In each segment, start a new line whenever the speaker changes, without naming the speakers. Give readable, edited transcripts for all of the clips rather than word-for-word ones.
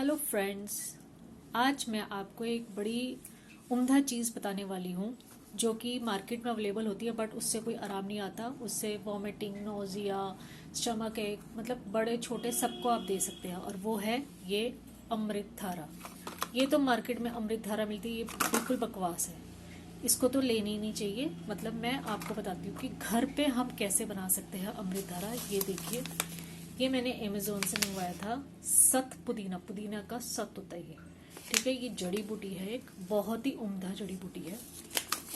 Hello friends, आज मैं आपको एक बड़ी उम्दा चीज़ बताने वाली हूँ जो कि मार्केट में अवेलेबल होती है, बट उससे कोई आराम नहीं आता। उससे वॉमिटिंग, नोजिया, स्टमक एक, मतलब बड़े छोटे सबको आप दे सकते हैं। और वो है ये अमृत धारा। ये तो मार्केट में अमृत धारा मिलती है, ये बिल्कुल बकवास है। इसको तो लेनी ही नहीं चाहिए। मतलब मैं आपको बताती हूँ कि घर पे हम कैसे बना सकते हैं अमृत धारा। ये देखिए, ये मैंने अमेज़ोन से मंगवाया था। सत पुदीना, पुदीना का सत होता है ये, ठीक है। ये जड़ी बूटी है, एक बहुत ही उम्दा जड़ी बूटी है।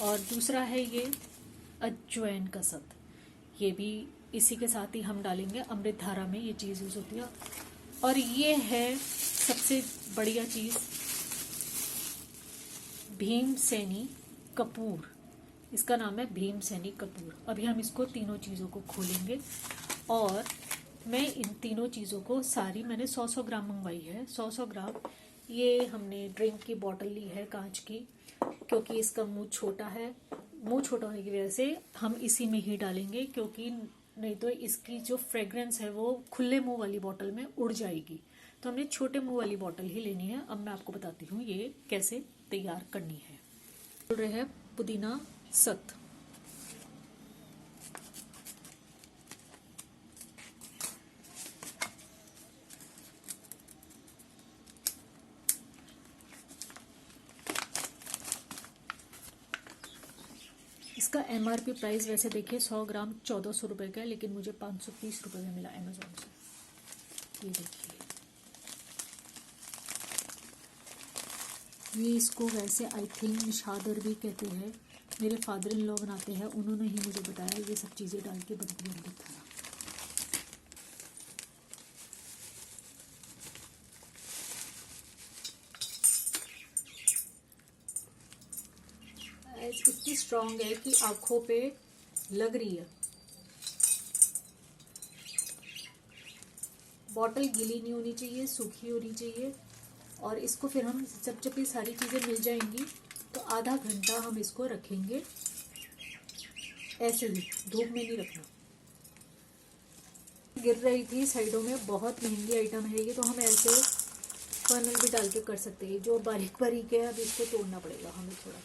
और दूसरा है ये अजवाइन का सत, ये भी इसी के साथ ही हम डालेंगे। अमृत धारा में ये चीज़ यूज़ होती है। और ये है सबसे बढ़िया चीज़, भीमसेनी कपूर। इसका नाम है भीमसेनी कपूर। अभी हम इसको तीनों चीज़ों को खोलेंगे और मैं इन तीनों चीज़ों को सारी मैंने 100-100 ग्राम मंगवाई है। 100-100 ग्राम। ये हमने ड्रिंक की बोतल ली है कांच की, क्योंकि इसका मुंह छोटा है। मुंह छोटा होने की वजह से हम इसी में ही डालेंगे, क्योंकि नहीं तो इसकी जो फ्रेग्रेंस है वो खुले मुंह वाली बोतल में उड़ जाएगी। तो हमने छोटे मुंह वाली बोतल ही लेनी है। अब मैं आपको बताती हूँ ये कैसे तैयार करनी है। बोल रहे हैं पुदीना सत। इसका MRP प्राइस वैसे देखिए 100 ग्राम 1400 रुपये का है, लेकिन मुझे 530 रुपये में मिला अमेजोन से। ये देखिए, ये इसको वैसे आई थिंक निशादर भी कहते हैं। मेरे फादर इन लॉ बनाते हैं, उन्होंने ही मुझे बताया ये सब चीज़ें डाल के बनती है अमृत धारा। इतनी स्ट्रांग है कि आंखों पे लग रही है। बॉटल गीली नहीं होनी चाहिए, सूखी होनी चाहिए। और इसको फिर हम जब ये सारी चीज़ें मिल जाएंगी तो आधा घंटा हम इसको रखेंगे ऐसे ही, धूप में नहीं रखना। गिर रही थी साइडों में, बहुत महंगी आइटम है ये। तो हम ऐसे कर्नल भी डाल के कर सकते हैं। जो बारीक बारीक है अब इसको तोड़ना पड़ेगा हमें थोड़ा।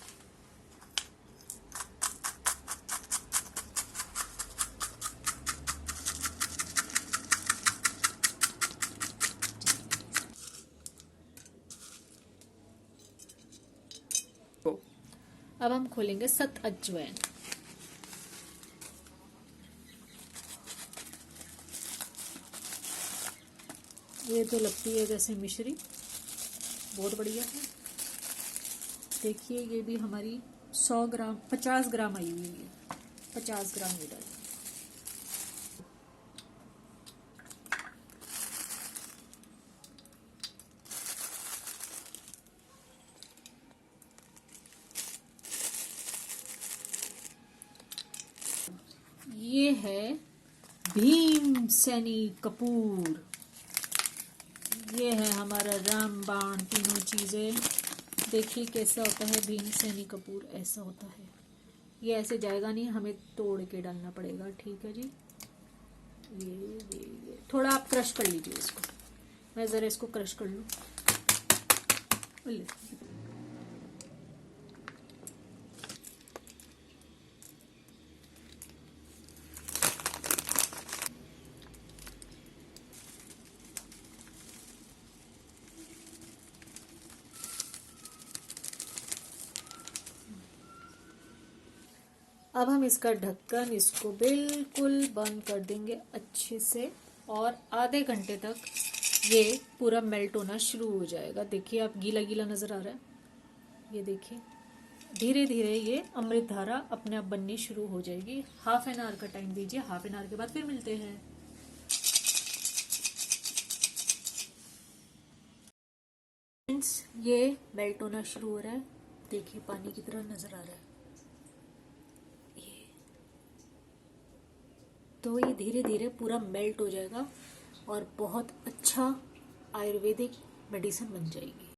अब हम खोलेंगे सत अजवाइन। ये तो लगती है जैसे मिश्री, बहुत बढ़िया है। देखिए, ये भी हमारी 100 ग्राम 50 ग्राम आई हुई है। 50 ग्राम ये डाली। ये है भीमसेनी कपूर। ये है हमारा रामबाण। तीनों चीज़ें देखिए कैसा होता है। भीमसेनी कपूर ऐसा होता है। ये ऐसे जाएगा नहीं, हमें तोड़ के डालना पड़ेगा, ठीक है जी। ये थोड़ा आप क्रश कर लीजिए इसको। मैं ज़रा इसको क्रश कर लूँ। अब हम इसका ढक्कन इसको बिल्कुल बंद कर देंगे अच्छे से, और आधे घंटे तक ये पूरा मेल्ट होना शुरू हो जाएगा। देखिए, आप गीला गीला नजर आ रहा है। ये देखिए, धीरे धीरे ये अमृत धारा अपने आप बननी शुरू हो जाएगी। हाफ एन आवर का टाइम दीजिए, हाफ एन आवर के बाद फिर मिलते हैं। फ्रेंड्स, ये मेल्ट होना शुरू हो रहा है। देखिए, पानी की तरह नजर आ रहा है। तो ये धीरे धीरे पूरा मेल्ट हो जाएगा और बहुत अच्छा आयुर्वेदिक मेडिसिन बन जाएगी।